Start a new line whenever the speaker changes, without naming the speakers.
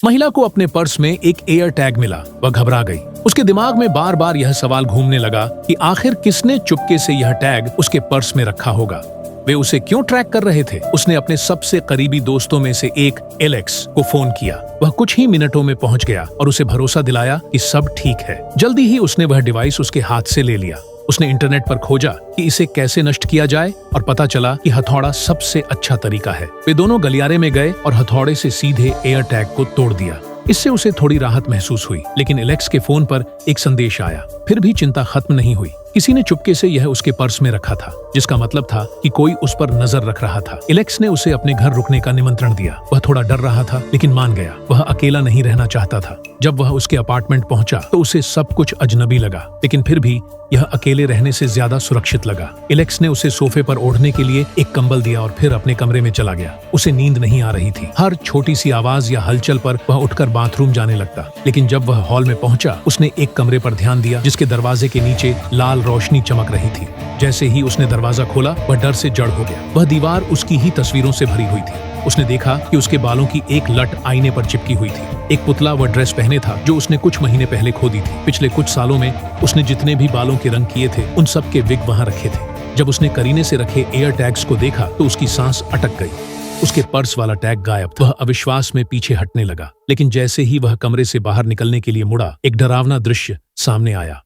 महिला को अपने पर्स में एक एयर टैग मिला। वह घबरा गई। उसके दिमाग में बार बार यह सवाल घूमने लगा कि आखिर किसने चुपके से यह टैग उसके पर्स में रखा होगा। वे उसे क्यों ट्रैक कर रहे थे? उसने अपने सबसे करीबी दोस्तों में से एक एलेक्स को फोन किया। वह कुछ ही मिनटों में पहुंच गया और उसे भरोसा दिलाया कि सब ठीक है। जल्दी ही उसने वह डिवाइस उसके हाथ से ले लिया। उसने इंटरनेट पर खोजा कि इसे कैसे नष्ट किया जाए और पता चला कि हथौड़ा सबसे अच्छा तरीका है। वे दोनों गलियारे में गए और हथौड़े से सीधे एयर टैग को तोड़ दिया। इससे उसे थोड़ी राहत महसूस हुई, लेकिन एलेक्स के फोन पर एक संदेश आया। फिर भी चिंता खत्म नहीं हुई। किसी ने चुपके से यह उसके पर्स में रखा था, जिसका मतलब था कि कोई उस पर नजर रख रहा था। एलेक्स ने उसे अपने घर रुकने का निमंत्रण दिया। वह थोड़ा डर रहा था, लेकिन मान गया। वह अकेला नहीं रहना चाहता था। जब वह उसके अपार्टमेंट पहुंचा तो उसे सब कुछ अजनबी लगा, लेकिन फिर भी यह अकेले रहने से ज्यादा सुरक्षित लगा। एलेक्स ने उसे सोफे पर ओढ़ने के लिए एक कंबल दिया और फिर अपने कमरे में चला गया। उसे नींद नहीं आ रही थी। हर छोटी सी आवाज या हलचल पर वह उठकर बाथरूम जाने लगता। लेकिन जब वह हॉल में पहुंचा, उसने एक कमरे पर ध्यान दिया जिसके दरवाजे के नीचे लाल रोशनी चमक रही थी। जैसे ही उसने दरवाजा खोला, वह डर से जड़ हो गया। वह दीवार उसकी ही तस्वीरों से भरी हुई थी। उसने देखा कि उसके बालों की एक लट आईने पर चिपकी हुई थी। एक पुतला वह ड्रेस पहने था जो उसने कुछ महीने पहले खो दी थी। पिछले कुछ सालों में उसने जितने भी बालों के रंग किए थे, उन सब के विग वहां रखे थे। जब उसने करीने से रखे एयर टैग्स को देखा तो उसकी सांस अटक गई। उसके पर्स वाला टैग गायब था। वह अविश्वास में पीछे हटने लगा, लेकिन जैसे ही वह कमरे से बाहर निकलने के लिए मुड़ा, एक डरावना दृश्य सामने आया।